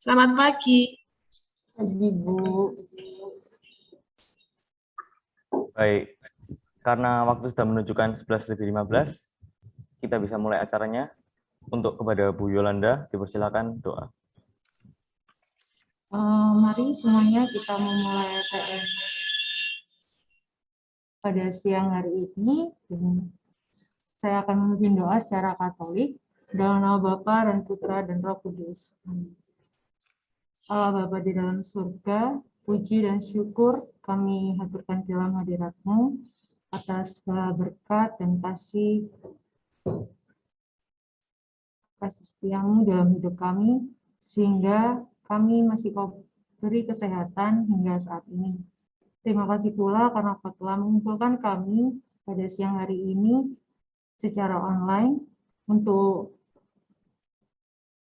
Selamat pagi. Pagi, Bu. Baik, karena waktu sudah menunjukkan 11:15, kita bisa mulai acaranya. Untuk kepada Bu Yolanda, dipersilakan doa. Mari semuanya kita memulai ATM pada siang hari ini. Saya akan memimpin doa secara Katolik dalam nama Bapa dan Putra dan Roh Kudus. Amin. Allah Bapa di dalam surga, puji dan syukur kami haturkan dalam hadirat-Mu atas segala berkat dan kasih setia-Mu dalam hidup kami, sehingga kami masih Kau beri kesehatan hingga saat ini. Terima kasih pula karena Kau telah mengumpulkan kami pada siang hari ini secara online untuk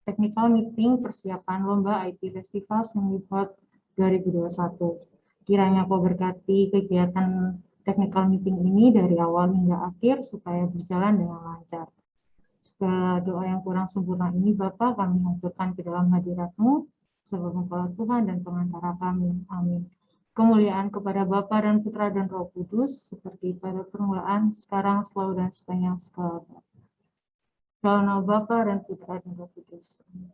technical meeting persiapan lomba IT Festival Sinlihot 2021. Kiranya Kau berkati kegiatan technical meeting ini dari awal hingga akhir supaya berjalan dengan lancar. Segala doa yang kurang sempurna ini Bapa kami haturkan ke dalam hadirat-Mu sebagai Engkaulah Tuhan dan pengantara kami. Amin. Kemuliaan kepada Bapa dan Putra dan Roh Kudus seperti pada permulaan, sekarang, selalu dan sepanjang segala abad. Dalam nama Bapa dan Putra dan Roh Kudus. Amin.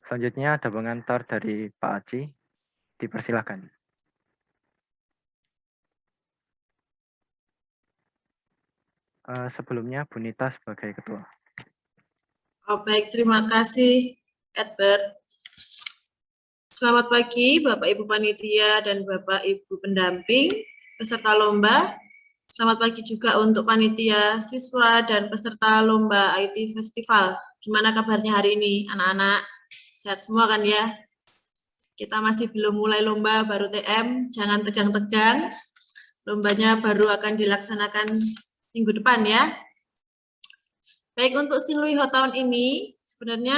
Selanjutnya ada pengantar dari Pak Aci, dipersilakan. Sebelumnya Bu Nita sebagai ketua. Oh, baik, terima kasih Edward. Selamat pagi Bapak Ibu Panitia dan Bapak Ibu pendamping peserta lomba. Selamat pagi juga untuk panitia, siswa, dan peserta lomba IT Festival. Gimana kabarnya hari ini anak-anak? Sehat semua kan ya? Kita masih belum mulai lomba, baru TM, jangan tegang-tegang. Lombanya baru akan dilaksanakan minggu depan ya. Baik, untuk Sinlihot tahun ini sebenarnya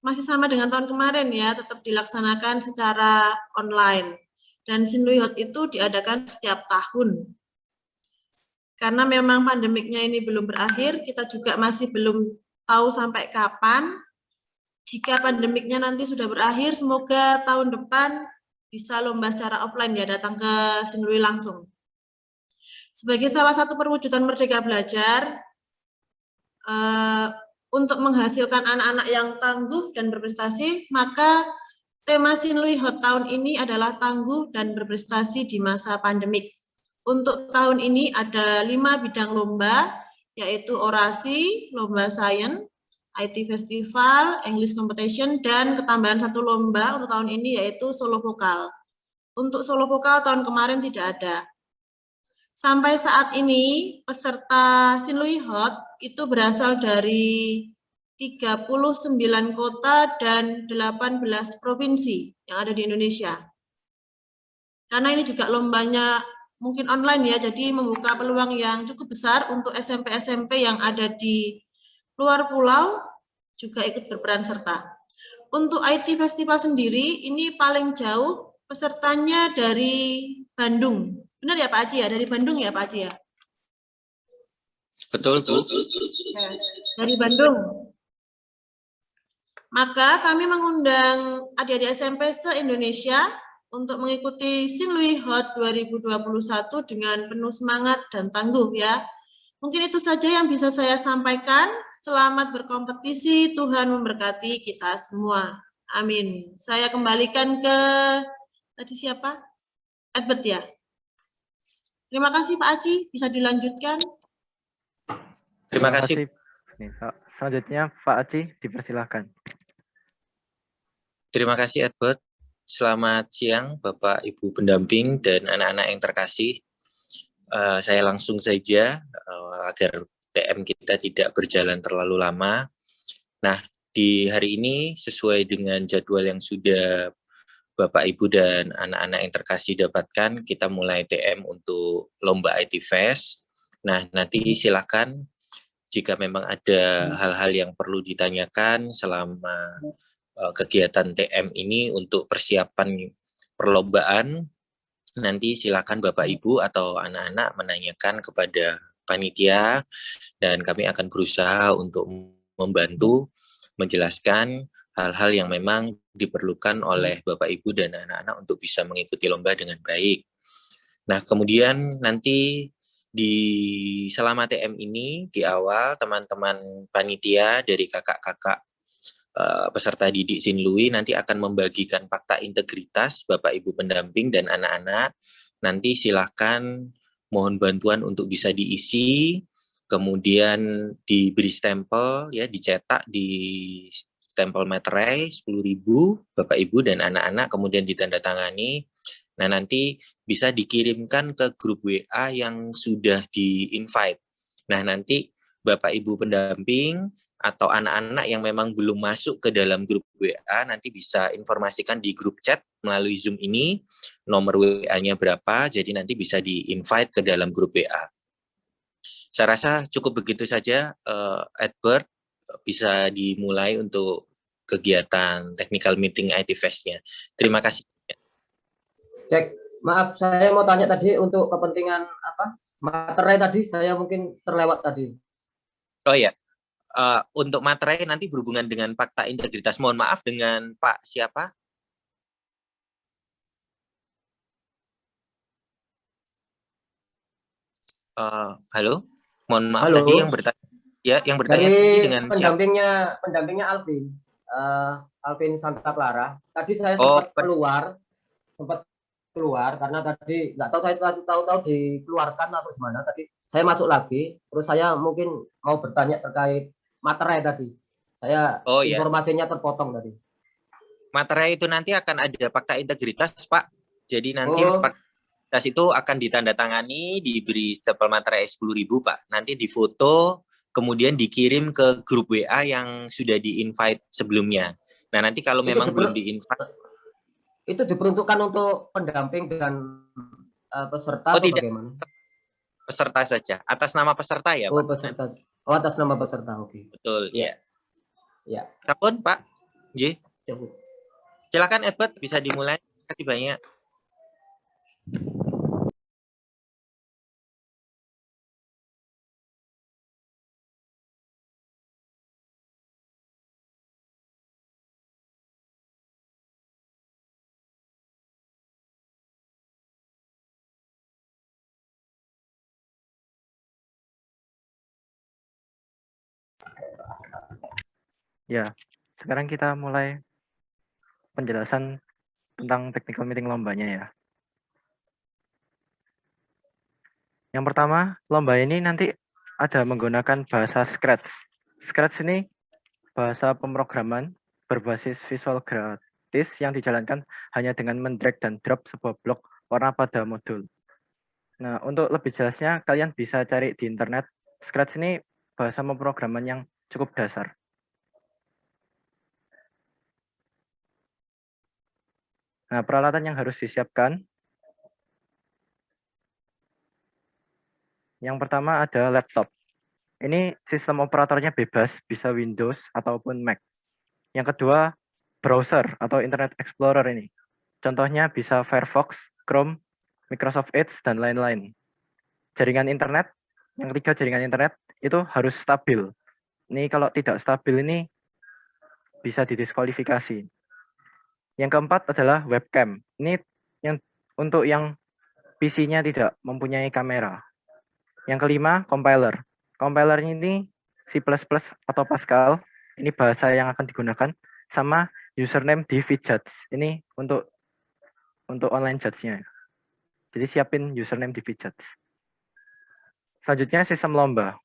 masih sama dengan tahun kemarin ya, tetap dilaksanakan secara online. Dan Sinlihot itu diadakan setiap tahun. Karena memang pandemiknya ini belum berakhir, kita juga masih belum tahu sampai kapan. Jika pandemiknya nanti sudah berakhir, semoga tahun depan bisa lomba secara offline ya, datang ke Sinlui langsung. Sebagai salah satu perwujudan Merdeka Belajar, untuk menghasilkan anak-anak yang tangguh dan berprestasi, maka tema Sinlihot tahun ini adalah tangguh dan berprestasi di masa pandemik. Untuk tahun ini ada 5 bidang lomba, yaitu orasi, lomba sains, IT Festival, English Competition, dan ketambahan 1 lomba untuk tahun ini yaitu solo vokal. Untuk solo vokal tahun kemarin tidak ada. Sampai saat ini peserta Sinlihot itu berasal dari 39 kota dan 18 provinsi yang ada di Indonesia. Karena ini juga lombanya mungkin online ya, jadi membuka peluang yang cukup besar untuk SMP-SMP yang ada di luar pulau juga ikut berperan serta. Untuk IT Festival sendiri, ini paling jauh pesertanya dari Bandung. Benar ya Pak Haji ya? Dari Bandung ya Pak Haji ya? Betul, Bu. Ya, dari Bandung. Maka kami mengundang adik-adik SMP se-Indonesia untuk mengikuti Sinlihot 2021 dengan penuh semangat dan tangguh ya. Mungkin itu saja yang bisa saya sampaikan. Selamat berkompetisi, Tuhan memberkati kita semua. Amin. Saya kembalikan ke tadi siapa? Edward ya. Terima kasih Pak Aci, bisa dilanjutkan. Terima kasih. Selanjutnya Pak Aci, dipersilakan. Terima kasih Edward. Selamat siang Bapak Ibu pendamping dan anak-anak yang terkasih. Saya langsung saja agar TM kita tidak berjalan terlalu lama. Nah, di hari ini sesuai dengan jadwal yang sudah Bapak Ibu dan anak-anak yang terkasih dapatkan, kita mulai TM untuk Lomba IT Fest. Nah, nanti silakan jika memang ada hal-hal yang perlu ditanyakan selama kegiatan TM ini untuk persiapan perlombaan, nanti silakan Bapak Ibu atau anak-anak menanyakan kepada panitia dan kami akan berusaha untuk membantu menjelaskan hal-hal yang memang diperlukan oleh Bapak Ibu dan anak-anak untuk bisa mengikuti lomba dengan baik. Nah, kemudian nanti di selama TM ini di awal teman-teman panitia dari kakak-kakak peserta didik Sinlui nanti akan membagikan fakta integritas Bapak Ibu pendamping dan anak-anak. Nanti silakan mohon bantuan untuk bisa diisi, kemudian diberi stempel ya, dicetak di stempel materai 10.000 Bapak Ibu dan anak-anak, kemudian ditandatangani. Nah, nanti bisa dikirimkan ke grup WA yang sudah di-invite. Nah, nanti Bapak Ibu pendamping atau anak-anak yang memang belum masuk ke dalam grup WA nanti bisa informasikan di grup chat melalui Zoom ini, nomor WA-nya berapa, jadi nanti bisa di-invite ke dalam grup WA. Saya rasa cukup begitu saja, Edward, bisa dimulai untuk kegiatan technical meeting IT Fest-nya. Terima kasih. Cek, maaf saya mau tanya tadi untuk kepentingan materai tadi saya mungkin terlewat tadi. Oh ya. Untuk materai nanti berhubungan dengan fakta integritas. Mohon maaf dengan Pak siapa? Halo, mohon maaf. Halo. Tadi yang bertanya, ya, yang bertanya dari tadi dengan pendampingnya Alvin, Alvin Santa Clara. Tadi saya sempat keluar karena tadi nggak tahu, saya tahu dikeluarkan atau gimana. Tadi saya masuk lagi, terus saya mungkin mau bertanya terkait materai tadi. Saya informasinya terpotong tadi. Materai itu nanti akan ada fakta integritas, Pak. Jadi nanti fakta integritas itu akan ditandatangani, diberi stempel materai 10.000, Pak. Nanti difoto, kemudian dikirim ke grup WA yang sudah di-invite sebelumnya. Nah, nanti kalau memang belum di-invite, itu diperuntukkan untuk pendamping dan peserta atau tidak. Bagaimana? Peserta saja, atas nama peserta ya, Pak? Peserta. Oh, atas nama peserta, oke. Betul, ya. Ya. Takun, Pak? G. Silakan Edward, bisa dimulai. Terima kasih banyak. Ya, sekarang kita mulai penjelasan tentang technical meeting lombanya ya. Yang pertama, lomba ini nanti ada menggunakan bahasa Scratch. Scratch ini bahasa pemrograman berbasis visual gratis yang dijalankan hanya dengan mendrag dan drop sebuah blok warna pada modul. Nah, untuk lebih jelasnya, kalian bisa cari di internet. Scratch ini bahasa pemrograman yang cukup dasar. Nah, peralatan yang harus disiapkan. Yang pertama ada laptop. Ini sistem operatornya bebas, bisa Windows ataupun Mac. Yang kedua, browser atau Internet Explorer ini. Contohnya bisa Firefox, Chrome, Microsoft Edge, dan lain-lain. Jaringan internet, yang ketiga jaringan internet, itu harus stabil. Ini kalau tidak stabil ini bisa didiskualifikasi. Yang keempat adalah webcam. Ini untuk yang PC-nya tidak mempunyai kamera. Yang kelima, compiler. Compiler ini C++ atau Pascal. Ini bahasa yang akan digunakan. Sama username di VJudge. Ini untuk online judge-nya. Jadi siapin username di VJudge. Selanjutnya sistem lomba.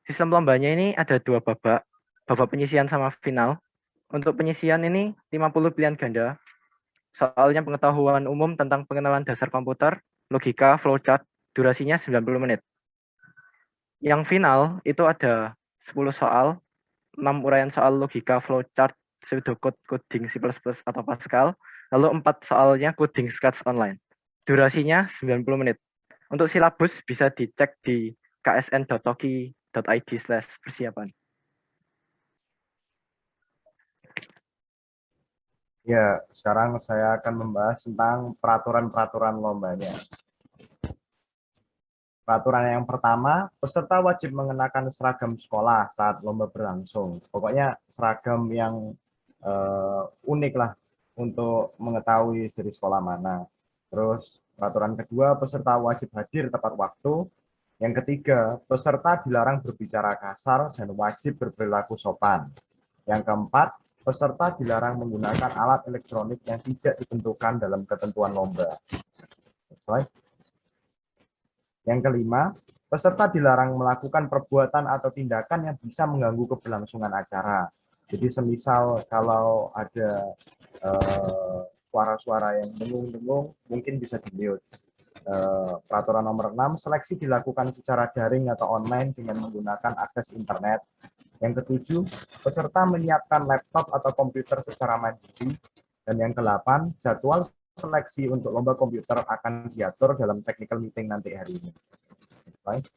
Sistem lombanya ini ada dua babak. Babak penyisian sama final. Untuk penyisian ini 50 pilihan ganda. Soalnya pengetahuan umum tentang pengenalan dasar komputer, logika, flowchart, durasinya 90 menit. Yang final itu ada 10 soal, 6 uraian soal logika, flowchart, pseudocode, coding C++ atau Pascal, lalu 4 soalnya coding Scratch online. Durasinya 90 menit. Untuk silabus bisa dicek di ksn.toki.id/persiapan. Ya, sekarang saya akan membahas tentang peraturan-peraturan lombanya. Peraturan yang pertama, peserta wajib mengenakan seragam sekolah saat lomba berlangsung. Pokoknya seragam yang unik lah untuk mengetahui dari sekolah mana. Terus peraturan kedua, peserta wajib hadir tepat waktu. Yang ketiga, peserta dilarang berbicara kasar dan wajib berperilaku sopan. Yang keempat, peserta dilarang menggunakan alat elektronik yang tidak ditentukan dalam ketentuan lomba. Yang kelima, peserta dilarang melakukan perbuatan atau tindakan yang bisa mengganggu keberlangsungan acara. Jadi semisal kalau ada suara-suara yang dengung-dengung, mungkin bisa di-mute. Peraturan nomor 6, seleksi dilakukan secara daring atau online dengan menggunakan akses internet. Yang ketujuh, peserta menyiapkan laptop atau komputer secara mandiri. Dan yang ke-8, jadwal seleksi untuk lomba komputer akan diatur dalam technical meeting nanti hari ini. Baik.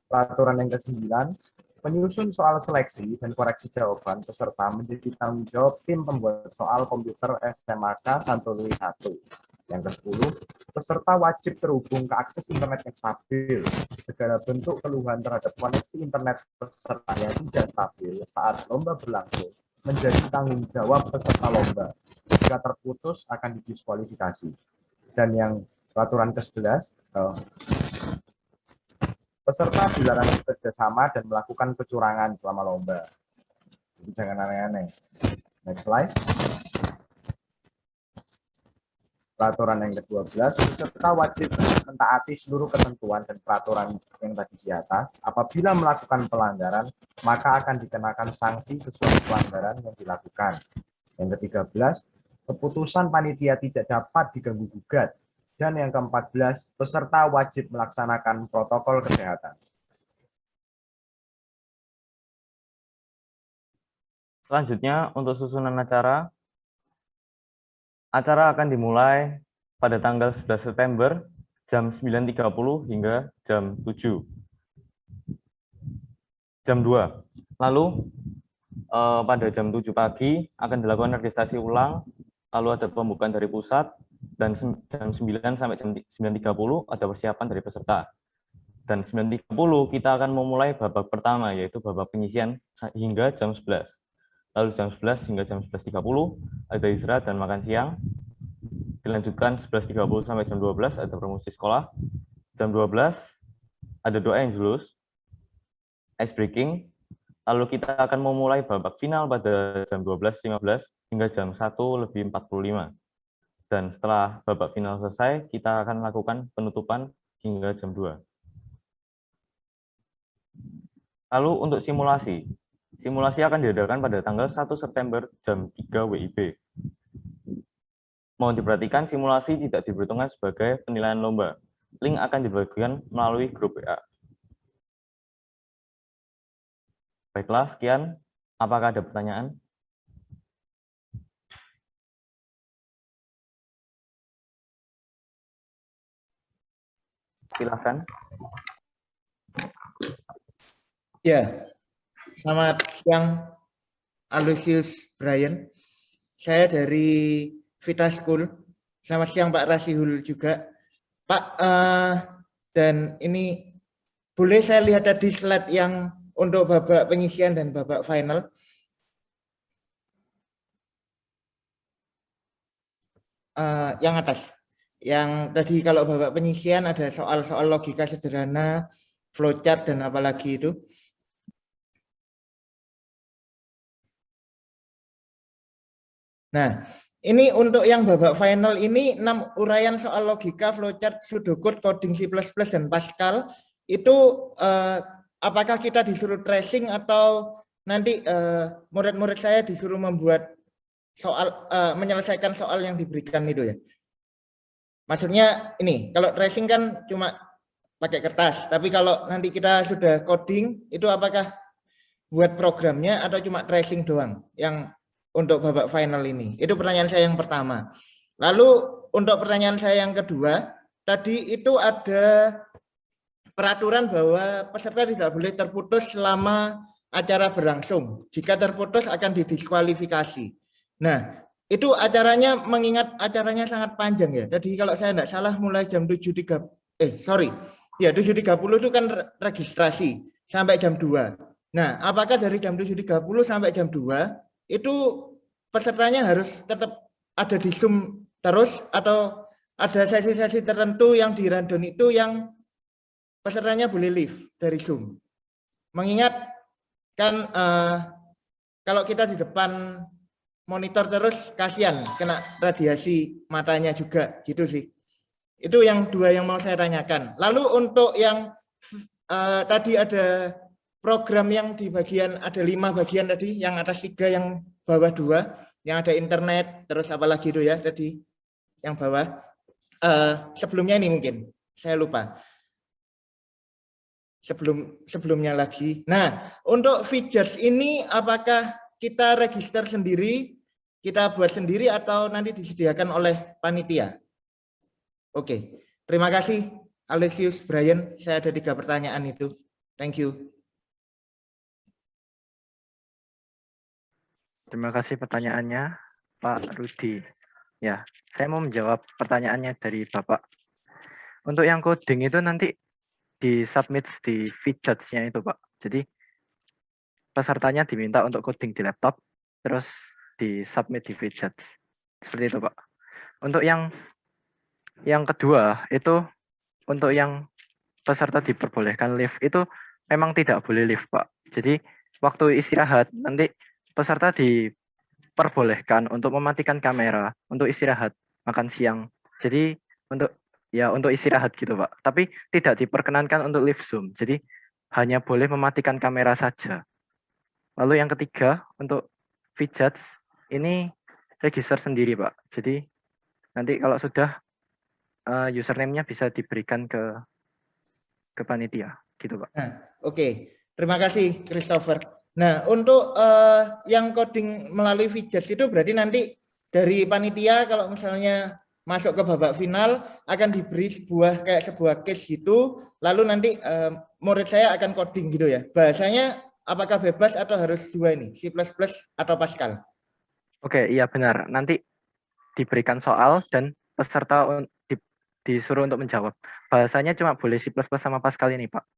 Peraturan yang ke-9, penyusun soal seleksi dan koreksi jawaban peserta menjadi tanggung jawab tim pembuat soal komputer SMAK Santului 1. Yang ke-10, peserta wajib terhubung ke akses internet yang stabil. Segala bentuk keluhan terhadap koneksi internet peserta yang tidak stabil saat lomba berlangsung menjadi tanggung jawab peserta lomba. Jika terputus akan didiskualifikasi. Dan yang peraturan ke-11, peserta dilarang bekerja sama dan melakukan kecurangan selama lomba. Jadi jangan aneh-aneh. Next slide. Peraturan yang ke-12, peserta wajib mentaati seluruh ketentuan dan peraturan yang tadi di atas. Apabila melakukan pelanggaran, maka akan dikenakan sanksi sesuai pelanggaran yang dilakukan. Yang ke-13, keputusan panitia tidak dapat diganggu-gugat. Dan yang ke-14, peserta wajib melaksanakan protokol kesehatan. Selanjutnya, untuk susunan acara akan dimulai pada tanggal 11 September jam 9.30 hingga jam 7. Jam 2. Lalu pada jam 7 pagi akan dilakukan registrasi ulang, lalu ada pembukaan dari pusat, dan jam 9 sampai jam 9.30 ada persiapan dari peserta. Dan 9.30 kita akan memulai babak pertama, yaitu babak penyisian hingga jam 11. Lalu jam 11 hingga jam 11.30 ada istirahat dan makan siang. Dilanjutkan 11.30 sampai jam 12 ada promosi sekolah. Jam 12 ada doa yang julus, ice breaking. Lalu kita akan memulai babak final pada jam 12.15 hingga jam 1:45. Dan setelah babak final selesai, kita akan melakukan penutupan hingga jam 2. Lalu untuk simulasi. Simulasi akan diadakan pada tanggal 1 September jam 3 WIB. Mohon diperhatikan, simulasi tidak diperhitungkan sebagai penilaian lomba. Link akan dibagikan melalui grup WA. Baiklah, sekian. Apakah ada pertanyaan? Silakan. Ya, selamat siang, Aloysius Brian. Saya dari Vita School. Selamat siang Pak Rasihul juga. Pak, dan ini boleh saya lihat tadi slide yang untuk babak penyisian dan babak final? Yang atas. Yang tadi kalau babak penyisian ada soal-soal logika sederhana, flowchart, dan apalagi itu. Nah, ini untuk yang babak final ini 6 uraian soal logika, flowchart, pseudocode, coding C++, dan Pascal itu apakah kita disuruh tracing atau nanti murid-murid saya disuruh membuat soal, menyelesaikan soal yang diberikan itu ya. Maksudnya ini, kalau tracing kan cuma pakai kertas, tapi kalau nanti kita sudah coding, itu apakah buat programnya atau cuma tracing doang yang untuk babak final ini? Itu pertanyaan saya yang pertama. Lalu untuk pertanyaan saya yang kedua, tadi itu ada peraturan bahwa peserta tidak boleh terputus selama acara berlangsung. Jika terputus akan didiskualifikasi. Nah, itu acaranya, mengingat acaranya sangat panjang ya. Jadi kalau saya tidak salah mulai jam 7.30, 7.30 itu kan registrasi sampai jam 2. Nah, apakah dari jam 7.30 sampai jam 2 itu pesertanya harus tetap ada di Zoom terus atau ada sesi-sesi tertentu yang di rundown itu yang pesertanya boleh leave dari Zoom? Mengingat kan kalau kita di depan monitor terus kasihan kena radiasi matanya juga gitu sih. Itu yang dua yang mau saya tanyakan. Lalu untuk yang tadi ada program yang di bagian, ada 5 bagian tadi, yang atas 3, yang bawah 2, yang ada internet, terus apa lagi itu ya tadi, yang bawah. Sebelumnya ini mungkin, saya lupa. Sebelumnya lagi. Nah, untuk features ini apakah kita register sendiri, kita buat sendiri atau nanti disediakan oleh panitia? Oke, terima kasih Alesius, Brian. Saya ada 3 pertanyaan itu. Thank you. Terima kasih pertanyaannya, Pak Rudi. Ya, saya mau menjawab pertanyaannya dari Bapak. Untuk yang coding itu nanti di-submit di widgets-nya itu, Pak. Jadi, pesertanya diminta untuk coding di laptop, terus di-submit di widgets. Seperti itu, Pak. Untuk yang kedua, itu untuk yang peserta diperbolehkan live, itu memang tidak boleh live, Pak. Jadi, waktu istirahat, nanti peserta diperbolehkan untuk mematikan kamera, untuk istirahat, makan siang. Jadi, untuk istirahat gitu, Pak. Tapi tidak diperkenankan untuk live Zoom. Jadi, hanya boleh mematikan kamera saja. Lalu yang ketiga, untuk widgets, ini register sendiri, Pak. Jadi, nanti kalau sudah username-nya bisa diberikan ke panitia, gitu, Pak. Nah, oke. Terima kasih, Christopher. Nah, untuk yang coding melalui widgets itu berarti nanti dari panitia kalau misalnya masuk ke babak final akan diberi sebuah case gitu, lalu nanti murid saya akan coding gitu ya. Bahasanya apakah bebas atau harus 2 ini, C++ atau Pascal? Oke, iya benar. Nanti diberikan soal dan peserta disuruh untuk menjawab. Bahasanya cuma boleh C++ sama Pascal ini, Pak.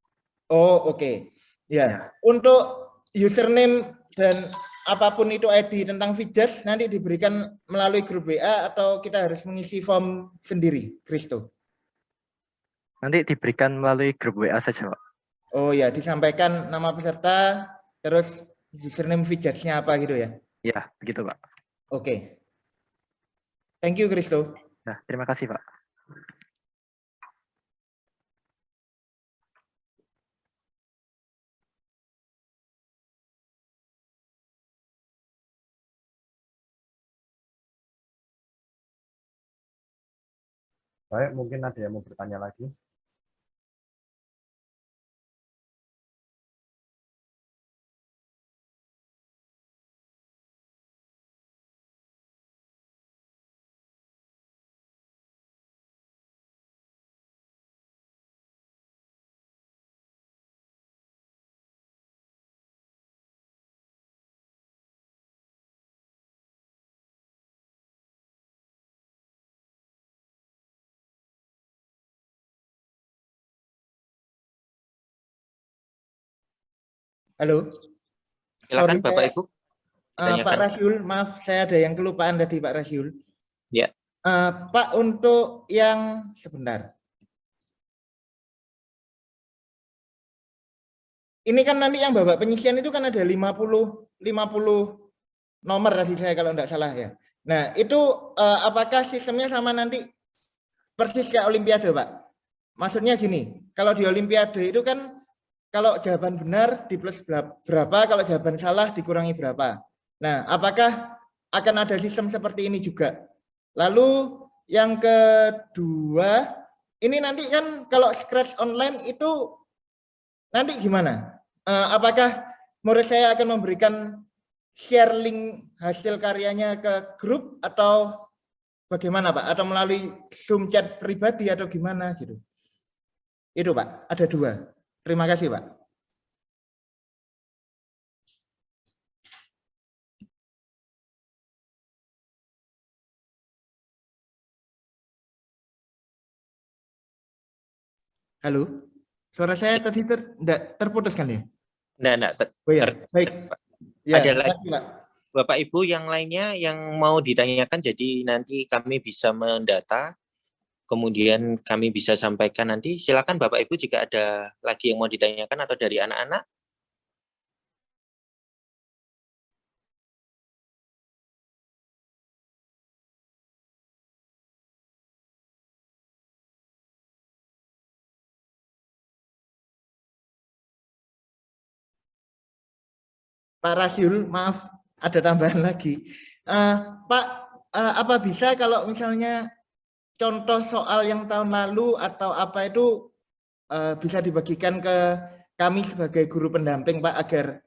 Oh, oke. Ya. Untuk username dan apapun itu ID tentang widgets nanti diberikan melalui grup WA atau kita harus mengisi form sendiri, Kristo? Nanti diberikan melalui grup WA saja, Pak. Oh ya, disampaikan nama peserta, terus username widgets-nya apa gitu ya? Ya, begitu, Pak. Oke. Thank you, Kristo. Nah, terima kasih, Pak. Baik, mungkin ada yang mau bertanya lagi. Halo. Silakan Bapak Ibu. Pak Rasyul, maaf saya ada yang kelupaan tadi Pak Rasyul. Ya. Pak, untuk yang sebentar. Ini kan nanti yang babak penyisian itu kan ada 50 nomor tadi saya kalau enggak salah ya. Nah, itu apakah sistemnya sama nanti persis kayak Olimpiade, Pak? Maksudnya gini, kalau di Olimpiade itu kan kalau jawaban benar di plus berapa, kalau jawaban salah dikurangi berapa. Nah, apakah akan ada sistem seperti ini juga? Lalu yang kedua, ini nanti kan kalau Scratch online itu nanti gimana? Apakah murid saya akan memberikan share link hasil karyanya ke grup atau bagaimana Pak? Atau melalui Zoom chat pribadi atau gimana gitu? Itu Pak, ada 2. Terima kasih Pak. Halo, suara saya tadi terputus kan ya? Enggak. Oh ya, baik. Ya, Ada lagi Pak. Bapak Ibu yang lainnya yang mau ditanyakan, jadi nanti kami bisa mendata, kemudian kami bisa sampaikan nanti. Silakan Bapak Ibu jika ada lagi yang mau ditanyakan atau dari anak-anak. Pak Rasyul, maaf ada tambahan lagi. Pak, apa bisa kalau misalnya contoh soal yang tahun lalu atau apa itu bisa dibagikan ke kami sebagai guru pendamping Pak, agar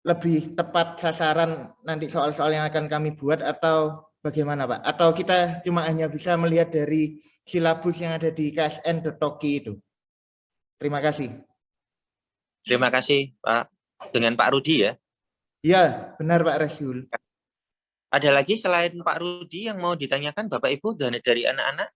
lebih tepat sasaran nanti soal-soal yang akan kami buat, atau bagaimana Pak? Atau kita cuma hanya bisa melihat dari silabus yang ada di ksn.toki itu? Terima kasih. Terima kasih Pak. Dengan Pak Rudi ya? Iya, benar Pak Rasyul. Ada lagi selain Pak Rudi yang mau ditanyakan Bapak Ibu dari anak-anak?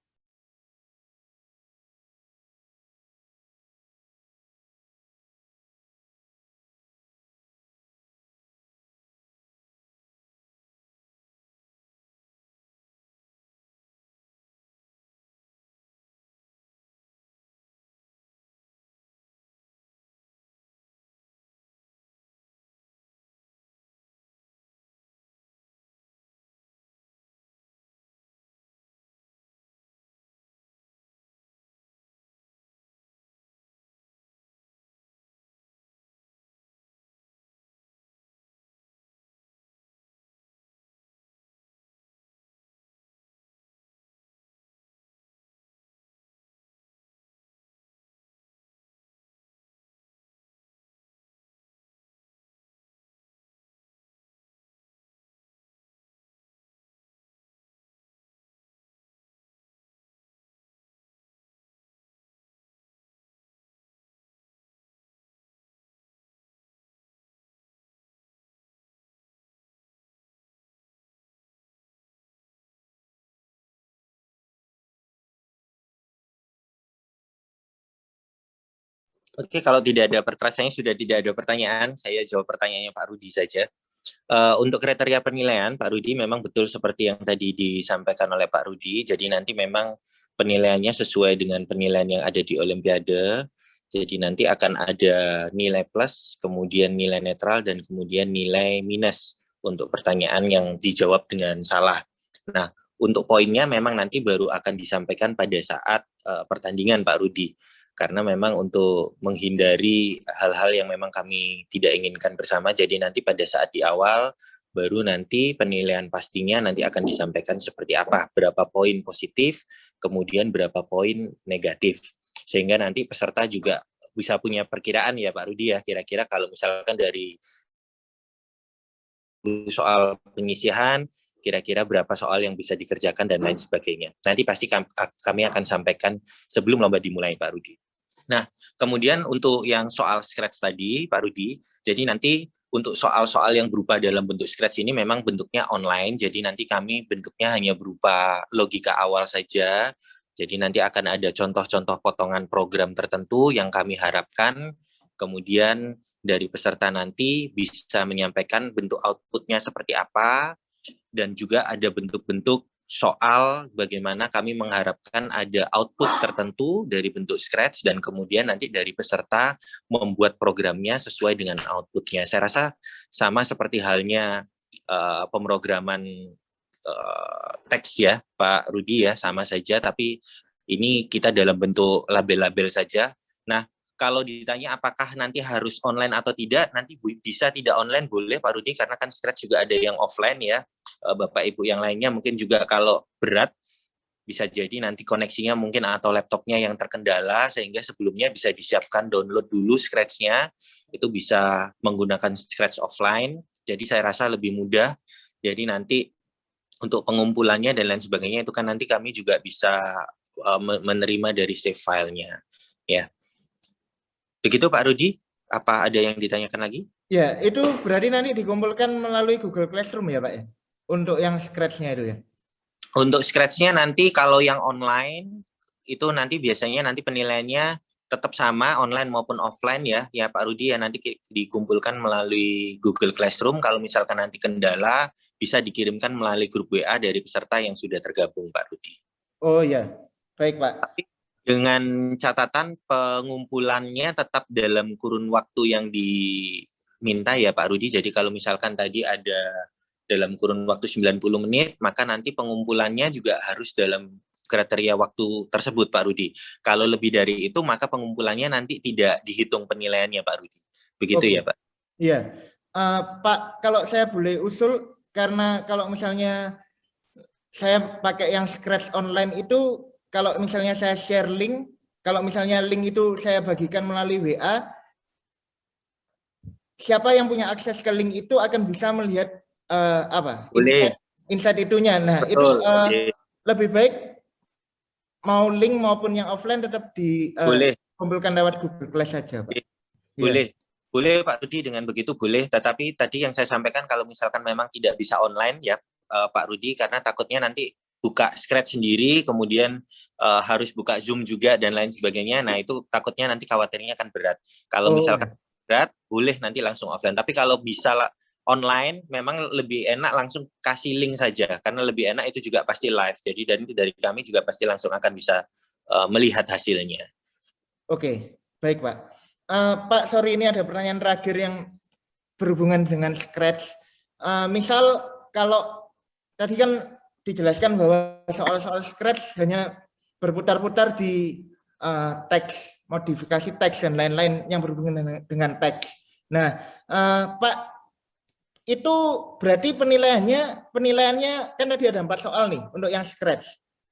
Oke, kalau tidak ada rasanya sudah tidak ada pertanyaan, saya jawab pertanyaannya Pak Rudi saja. Untuk kriteria penilaian, Pak Rudi, memang betul seperti yang tadi disampaikan oleh Pak Rudi. Jadi nanti memang penilaiannya sesuai dengan penilaian yang ada di Olimpiade. Jadi nanti akan ada nilai plus, kemudian nilai netral, dan kemudian nilai minus untuk pertanyaan yang dijawab dengan salah. Nah, untuk poinnya memang nanti baru akan disampaikan pada saat pertandingan Pak Rudi. Karena memang untuk menghindari hal-hal yang memang kami tidak inginkan bersama, jadi nanti pada saat di awal, baru nanti penilaian pastinya nanti akan disampaikan seperti apa, berapa poin positif, kemudian berapa poin negatif. Sehingga nanti peserta juga bisa punya perkiraan ya Pak Rudi ya, kira-kira kalau misalkan dari soal penyisihan, kira-kira berapa soal yang bisa dikerjakan dan lain sebagainya. Nanti pasti kami akan sampaikan sebelum lomba dimulai Pak Rudi. Nah, kemudian untuk yang soal Scratch tadi, Pak Rudi, jadi nanti untuk soal-soal yang berupa dalam bentuk Scratch ini memang bentuknya online, jadi nanti kami bentuknya hanya berupa logika awal saja, jadi nanti akan ada contoh-contoh potongan program tertentu yang kami harapkan, kemudian dari peserta nanti bisa menyampaikan bentuk output-nya seperti apa, dan juga ada bentuk-bentuk soal bagaimana kami mengharapkan ada output tertentu dari bentuk Scratch, dan kemudian nanti dari peserta membuat programnya sesuai dengan outputnya. Saya rasa sama seperti halnya pemrograman teks ya Pak Rudi ya, sama saja, tapi ini kita dalam bentuk label-label saja. Nah, kalau ditanya apakah nanti harus online atau tidak, nanti bisa tidak online boleh Pak Rudi, karena kan Scratch juga ada yang offline ya. Bapak Ibu yang lainnya mungkin juga kalau berat, bisa jadi nanti koneksinya mungkin atau laptopnya yang terkendala, sehingga sebelumnya bisa disiapkan download dulu Scratch-nya, itu bisa menggunakan Scratch offline, jadi saya rasa lebih mudah. Jadi nanti untuk pengumpulannya dan lain sebagainya itu kan nanti kami juga bisa menerima dari save filenya. Ya. Begitu Pak Rudi, apa ada yang ditanyakan lagi? Ya, itu berarti nanti dikumpulkan melalui Google Classroom ya Pak ya? Untuk yang Scratch-nya itu ya? Untuk Scratch-nya nanti kalau yang online, itu nanti biasanya nanti penilaiannya tetap sama online maupun offline ya Pak Rudi ya, nanti dikumpulkan melalui Google Classroom. Kalau misalkan nanti kendala, bisa dikirimkan melalui grup WA dari peserta yang sudah tergabung Pak Rudi. Oh ya, baik Pak. Tapi dengan catatan pengumpulannya tetap dalam kurun waktu yang diminta ya Pak Rudi. Jadi kalau misalkan tadi ada dalam kurun waktu 90 menit, maka nanti pengumpulannya juga harus dalam kriteria waktu tersebut Pak Rudi. Kalau lebih dari itu, maka pengumpulannya nanti tidak dihitung penilaiannya Pak Rudi. Begitu ya Pak? Iya. Pak, kalau saya boleh usul, karena kalau misalnya saya pakai yang Scratch online itu, kalau misalnya saya share link, kalau misalnya link itu saya bagikan melalui WA, siapa yang punya akses ke link itu akan bisa melihat insight itunya. Nah, betul, itu lebih baik mau link maupun yang offline tetap dikumpulkan lewat Google Class saja, Pak. Boleh. Boleh Pak Rudi, dengan begitu boleh. Tetapi tadi yang saya sampaikan kalau misalkan memang tidak bisa online ya Pak Rudi, karena takutnya nanti buka Scratch sendiri, kemudian harus buka Zoom juga dan lain sebagainya. Nah itu takutnya nanti khawatirnya akan berat. Kalau misalkan berat, boleh nanti langsung offline. Tapi kalau bisa online, memang lebih enak langsung kasih link saja, karena lebih enak itu juga pasti live. Jadi dari kami juga pasti langsung akan bisa melihat hasilnya. Oke, baik Pak. Pak, sorry ini ada pertanyaan terakhir yang berhubungan dengan Scratch. Misal kalau tadi kan dijelaskan bahwa soal-soal Scratch hanya berputar-putar di teks, modifikasi teks dan lain-lain yang berhubungan dengan teks. Nah, Pak, itu berarti penilaiannya kan tadi ada 4 soal nih untuk yang Scratch.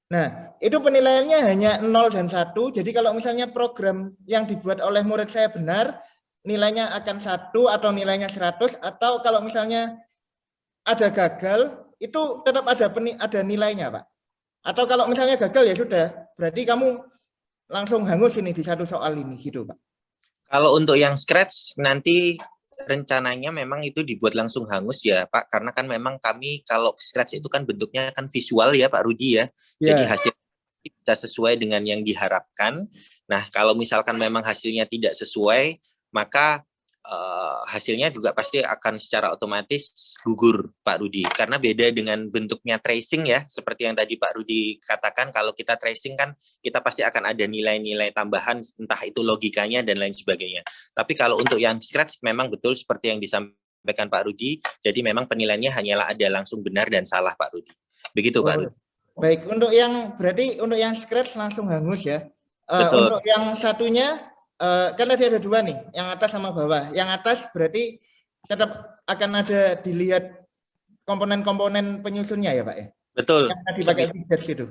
Nah, itu penilaiannya hanya 0 dan 1. Jadi kalau misalnya program yang dibuat oleh murid saya benar, nilainya akan 1 atau nilainya 100, atau kalau misalnya ada gagal, itu tetap ada nilainya, Pak. Atau kalau misalnya gagal ya sudah, berarti kamu langsung hangus ini di satu soal ini gitu, Pak. Kalau untuk yang Scratch nanti rencananya memang itu dibuat langsung hangus ya Pak, karena kan memang kami kalau Scratch itu kan bentuknya kan visual ya Pak Rudi ya. Jadi hasil bisa sesuai dengan yang diharapkan. Nah kalau misalkan memang hasilnya tidak sesuai, maka hasilnya juga pasti akan secara otomatis gugur Pak Rudi, karena beda dengan bentuknya tracing ya, seperti yang tadi Pak Rudi katakan. Kalau kita tracing kan kita pasti akan ada nilai-nilai tambahan, entah itu logikanya dan lain sebagainya. Tapi kalau untuk yang Scratch memang betul seperti yang disampaikan Pak Rudi, jadi memang penilaiannya hanyalah ada langsung benar dan salah Pak Rudi. Begitu Pak Rudi. Baik, berarti untuk yang Scratch langsung hangus ya. Betul. Untuk yang satunya kan tadi ada 2 nih, yang atas sama bawah. Yang atas berarti tetap akan ada dilihat komponen-komponen penyusunnya ya Pak ya? Betul. Yang tadi pakai figures itu.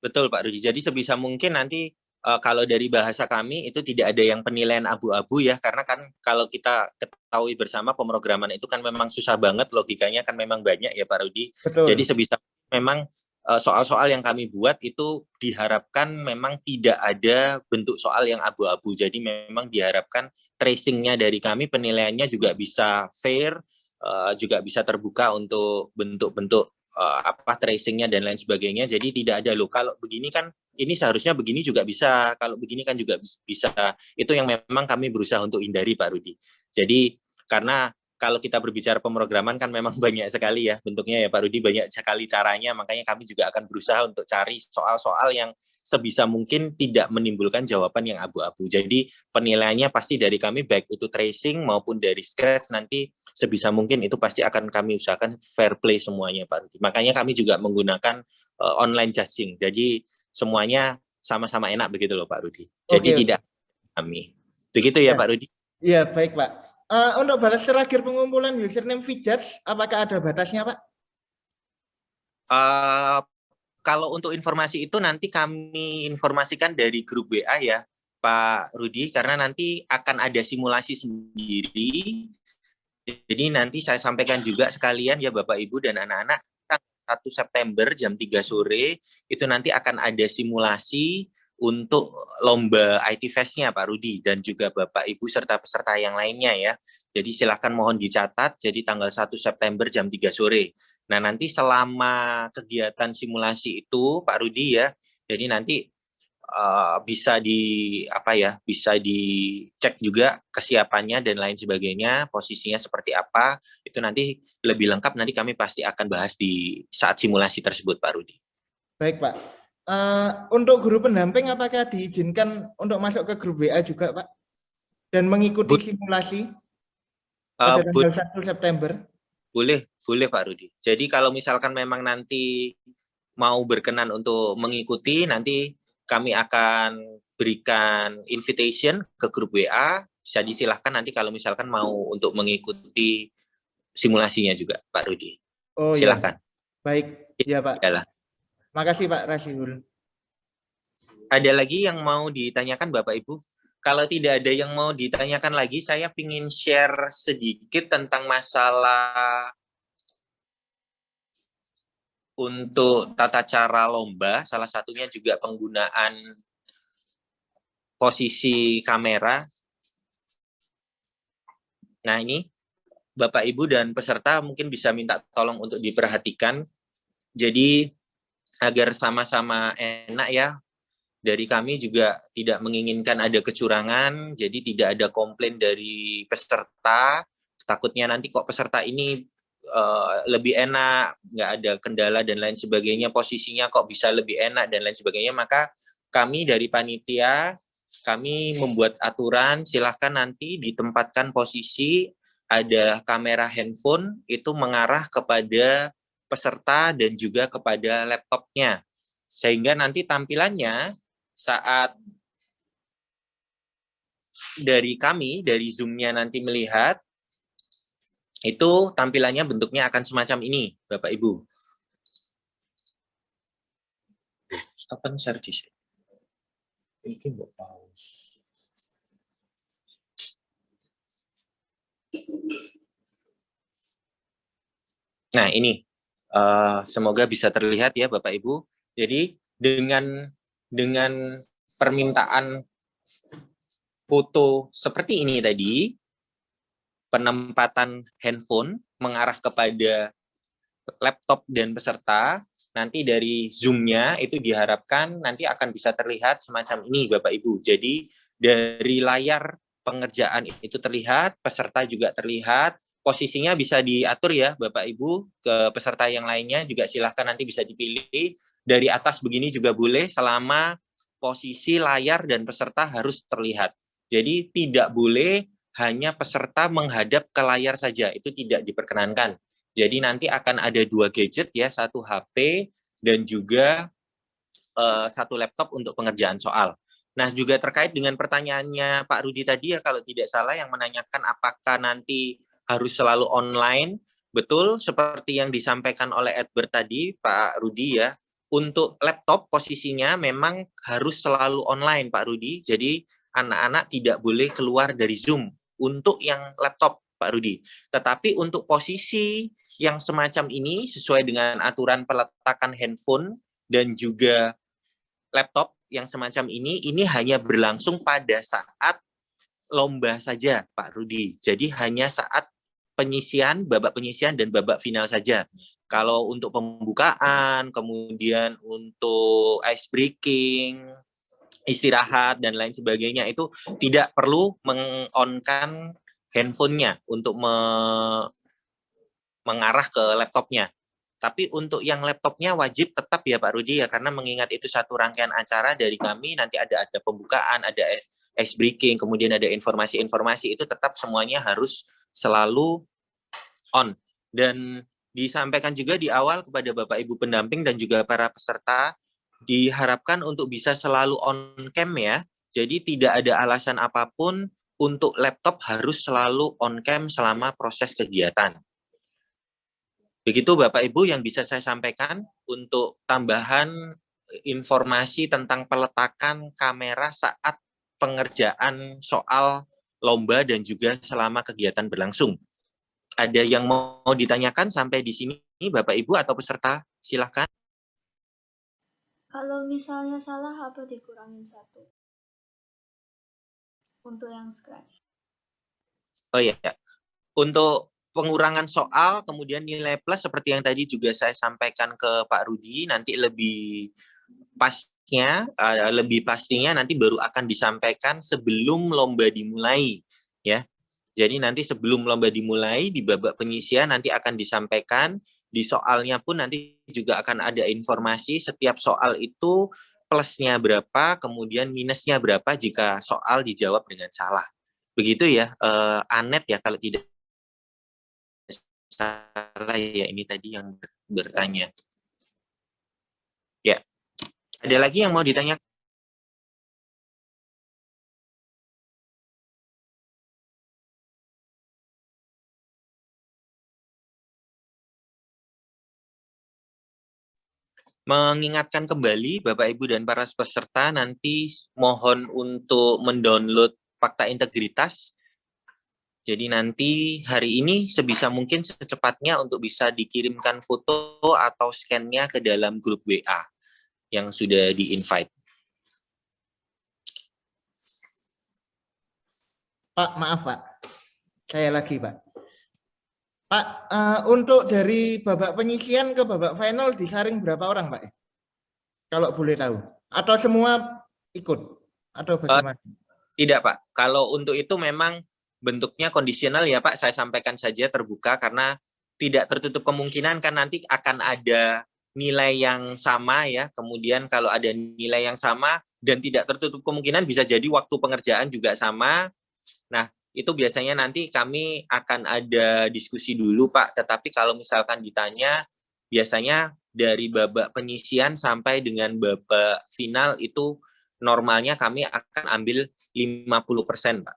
Betul Pak Rudi. Jadi sebisa mungkin nanti kalau dari bahasa kami itu tidak ada yang penilaian abu-abu ya, karena kan kalau kita ketahui bersama pemrograman itu kan memang susah banget, logikanya kan memang banyak ya Pak Rudi. Betul. Jadi sebisa memang soal-soal yang kami buat itu diharapkan memang tidak ada bentuk soal yang abu-abu. Jadi memang diharapkan tracingnya dari kami, penilaiannya juga bisa fair, juga bisa terbuka untuk bentuk-bentuk tracingnya dan lain sebagainya. Jadi tidak ada loh, kalau begini kan ini seharusnya begini juga bisa, kalau begini kan juga bisa. Itu yang memang kami berusaha untuk hindari Pak Rudi. Jadi karena kalau kita berbicara pemrograman kan memang banyak sekali ya bentuknya ya Pak Rudi, banyak sekali caranya, makanya kami juga akan berusaha untuk cari soal-soal yang sebisa mungkin tidak menimbulkan jawaban yang abu-abu. Jadi penilaiannya pasti dari kami, baik itu tracing maupun dari Scratch, nanti sebisa mungkin itu pasti akan kami usahakan fair play semuanya Pak Rudi. Makanya kami juga menggunakan online judging, jadi semuanya sama-sama enak begitu loh Pak Rudi. Jadi tidak kami. Begitu ya, Pak Rudi? Iya, baik Pak. Untuk batas terakhir pengumpulan username VJudge, apakah ada batasnya Pak? Kalau untuk informasi itu nanti kami informasikan dari grup WA ya, Pak Rudi, karena nanti akan ada simulasi sendiri. Jadi nanti saya sampaikan juga sekalian ya Bapak Ibu dan anak-anak, 1 September jam 3 sore itu nanti akan ada simulasi untuk lomba IT Fest-nya Pak Rudi dan juga Bapak Ibu serta peserta yang lainnya ya. Jadi silakan mohon dicatat, jadi tanggal 1 September jam 3 sore. Nah, nanti selama kegiatan simulasi itu Pak Rudi ya, jadi nanti bisa dicek juga kesiapannya dan lain sebagainya, posisinya seperti apa, itu nanti lebih lengkap nanti kami pasti akan bahas di saat simulasi tersebut Pak Rudi. Baik Pak. Untuk guru pendamping apakah diizinkan untuk masuk ke grup WA juga Pak? Dan mengikuti simulasi pada tanggal 1 September? Boleh Pak Rudi. Jadi kalau misalkan memang nanti mau berkenan untuk mengikuti, nanti kami akan berikan invitation ke grup WA. Jadi silahkan nanti kalau misalkan mau untuk mengikuti simulasinya juga, Pak Rudi. Oh silahkan. Ya. Baik, ya Pak. Yalah. Makasih Pak Rasihul. Ada lagi yang mau ditanyakan Bapak Ibu? Kalau tidak ada yang mau ditanyakan lagi, saya ingin share sedikit tentang masalah untuk tata cara lomba, salah satunya juga penggunaan posisi kamera. Nah ini, Bapak Ibu dan peserta mungkin bisa minta tolong untuk diperhatikan. Jadi agar sama-sama enak ya, dari kami juga tidak menginginkan ada kecurangan, jadi tidak ada komplain dari peserta. Takutnya nanti kok peserta ini lebih enak, nggak ada kendala dan lain sebagainya, posisinya kok bisa lebih enak dan lain sebagainya, maka kami dari panitia, kami membuat aturan, silahkan nanti ditempatkan posisi, ada kamera handphone, itu mengarah kepada peserta dan juga kepada laptopnya. Sehingga nanti tampilannya saat dari kami, dari Zoom-nya nanti melihat, itu tampilannya bentuknya akan semacam ini, Bapak Ibu. Stop and share di sini. Ini mau pause. Nah, ini semoga bisa terlihat ya Bapak Ibu. Jadi dengan permintaan foto seperti ini tadi, penempatan handphone mengarah kepada laptop dan peserta, nanti dari Zoom-nya itu diharapkan nanti akan bisa terlihat semacam ini Bapak Ibu. Jadi dari layar pengerjaan itu terlihat, peserta juga terlihat, posisinya bisa diatur ya Bapak Ibu, ke peserta yang lainnya juga silahkan nanti bisa dipilih, dari atas begini juga boleh selama posisi layar dan peserta harus terlihat. Jadi tidak boleh hanya peserta menghadap ke layar saja, itu tidak diperkenankan. Jadi nanti akan ada 2 gadget ya, 1 HP dan juga 1 laptop untuk pengerjaan soal. Nah juga terkait dengan pertanyaannya Pak Rudi tadi ya, kalau tidak salah yang menanyakan apakah nanti harus selalu online, betul seperti yang disampaikan oleh Edward tadi Pak Rudi ya, untuk laptop posisinya memang harus selalu online Pak Rudi, jadi anak-anak tidak boleh keluar dari Zoom untuk yang laptop Pak Rudi. Tetapi untuk posisi yang semacam ini sesuai dengan aturan peletakan handphone dan juga laptop yang semacam ini hanya berlangsung pada saat lomba saja Pak Rudi. Jadi hanya saat penyisian, babak penyisian dan babak final saja. Kalau untuk pembukaan, kemudian untuk ice breaking, istirahat dan lain sebagainya itu tidak perlu meng-on-kan handphonenya untuk mengarah ke laptopnya. Tapi untuk yang laptopnya wajib tetap ya Pak Rudi ya, karena mengingat itu satu rangkaian acara dari kami, nanti ada pembukaan, ada ice breaking, kemudian ada informasi-informasi, itu tetap semuanya harus selalu on. Dan disampaikan juga di awal kepada Bapak Ibu pendamping dan juga para peserta, diharapkan untuk bisa selalu on cam ya. Jadi tidak ada alasan apapun untuk laptop harus selalu on cam selama proses kegiatan. Begitu Bapak Ibu yang bisa saya sampaikan untuk tambahan informasi tentang peletakan kamera saat pengerjaan soal lomba dan juga selama kegiatan berlangsung. Ada yang mau ditanyakan sampai di sini Bapak Ibu atau peserta? Silakan. Kalau misalnya salah apa dikurangin 1? Untuk yang scratch. Oh iya, untuk pengurangan soal, kemudian nilai plus seperti yang tadi juga saya sampaikan ke Pak Rudi, nanti lebih pastinya nanti baru akan disampaikan sebelum lomba dimulai, ya. Jadi nanti sebelum lomba dimulai di babak penyisian nanti akan disampaikan, di soalnya pun nanti juga akan ada informasi setiap soal itu plusnya berapa, kemudian minusnya berapa jika soal dijawab dengan salah. Begitu ya, Anet ya kalau tidak salah ya, ini tadi yang bertanya. Ya, ada lagi yang mau ditanya? Mengingatkan kembali Bapak Ibu dan para peserta, nanti mohon untuk mendownload fakta integritas. Jadi nanti hari ini sebisa mungkin secepatnya untuk bisa dikirimkan foto atau scan-nya ke dalam grup WA yang sudah di-invite. Pak, maaf Pak. Saya lagi Pak. Pak, untuk dari babak penyisian ke babak final disaring berapa orang Pak? Kalau boleh tahu. Atau semua ikut? Atau bagaimana? Tidak Pak, kalau untuk itu memang bentuknya kondisional ya Pak, saya sampaikan saja terbuka karena tidak tertutup kemungkinan kan nanti akan ada nilai yang sama ya, kemudian kalau ada nilai yang sama dan tidak tertutup kemungkinan bisa jadi waktu pengerjaan juga sama. Nah, itu biasanya nanti kami akan ada diskusi dulu Pak, tetapi kalau misalkan ditanya, biasanya dari babak penyisian sampai dengan babak final itu normalnya kami akan ambil 50% Pak.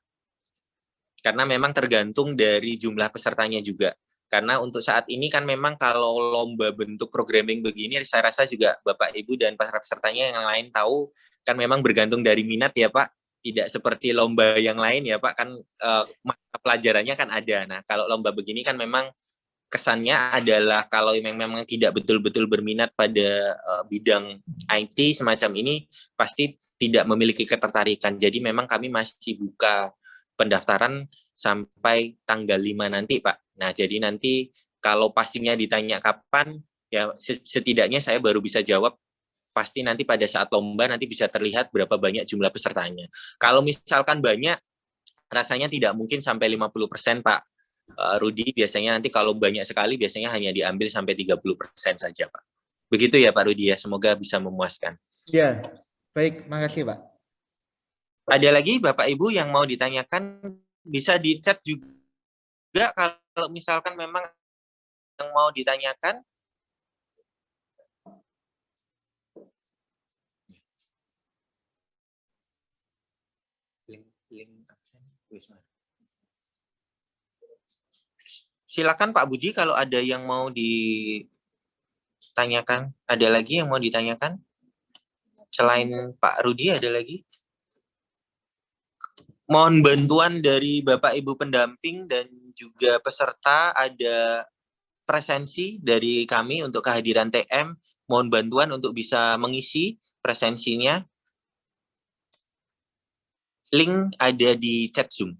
Karena memang tergantung dari jumlah pesertanya juga. Karena untuk saat ini kan memang kalau lomba bentuk programming begini, saya rasa juga Bapak Ibu dan para pesertanya yang lain tahu, kan memang bergantung dari minat ya Pak. Tidak seperti lomba yang lain ya Pak, kan mata pelajarannya kan ada. Nah kalau lomba begini kan memang kesannya adalah kalau memang tidak betul-betul berminat pada bidang IT semacam ini, pasti tidak memiliki ketertarikan. Jadi memang kami masih buka pendaftaran sampai tanggal 5 nanti Pak. Nah jadi nanti kalau pastinya ditanya kapan, ya setidaknya saya baru bisa jawab pasti nanti pada saat lomba nanti bisa terlihat berapa banyak jumlah pesertanya. Kalau misalkan banyak, rasanya tidak mungkin sampai 50% Pak Rudi. Biasanya nanti kalau banyak sekali, biasanya hanya diambil sampai 30% saja Pak. Begitu ya Pak Rudi ya, semoga bisa memuaskan. Ya, baik, makasih Pak. Ada lagi Bapak Ibu yang mau ditanyakan, bisa di chat juga kalau misalkan memang yang mau ditanyakan. Silakan Pak Budi kalau ada yang mau ditanyakan. Ada lagi yang mau ditanyakan? Selain Pak Rudi ada lagi? Mohon bantuan dari Bapak Ibu pendamping dan juga peserta, ada presensi dari kami untuk kehadiran TM. Mohon bantuan untuk bisa mengisi presensinya. Link ada di chat Zoom.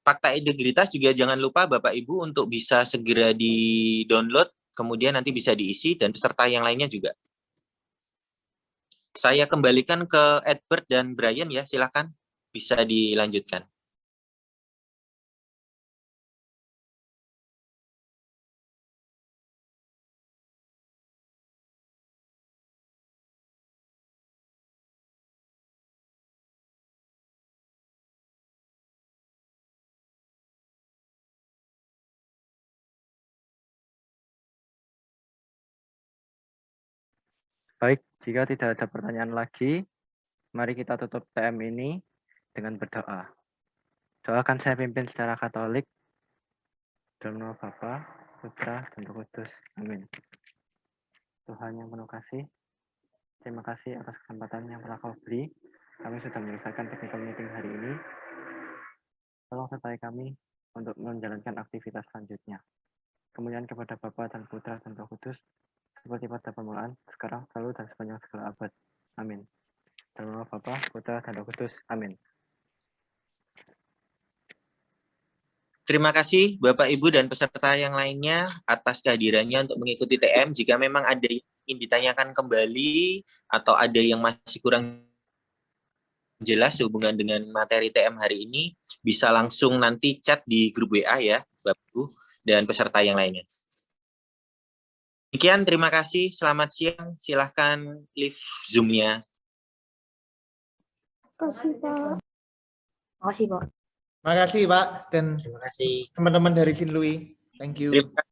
Fakta integritas juga jangan lupa Bapak Ibu untuk bisa segera di-download, kemudian nanti bisa diisi, dan peserta yang lainnya juga. Saya kembalikan ke Edward dan Brian ya, silakan bisa dilanjutkan. Baik, jika tidak ada pertanyaan lagi, mari kita tutup TM ini. dengan berdoa. Doa akan saya pimpin secara Katolik. Dalam nama Bapa, Putra, dan Roh Kudus. Amin. Tuhan yang penuh kasih, terima kasih atas kesempatan yang telah Kau beri. Kami sudah menyelesaikan technical meeting hari ini. Tolong sertai kami untuk menjalankan aktivitas selanjutnya. Kemuliaan kepada Bapa dan Putra dan Roh Kudus, seperti pada permulaan, sekarang, selalu, dan sepanjang segala abad. Amin. Dalam nama Bapa, Putra, dan Roh Kudus. Amin. Terima kasih Bapak, Ibu, dan peserta yang lainnya atas kehadirannya untuk mengikuti TM. Jika memang ada yang ingin ditanyakan kembali atau ada yang masih kurang jelas sehubungan dengan materi TM hari ini, bisa langsung nanti chat di grup WA ya, Bapak, Ibu, dan peserta yang lainnya. Demikian, terima kasih. Selamat siang. Silahkan live Zoom-nya. Kasih, Pak. Makasih Pak, dan Terima kasih. teman-teman dari Sinlui. Thank you. Terima kasih.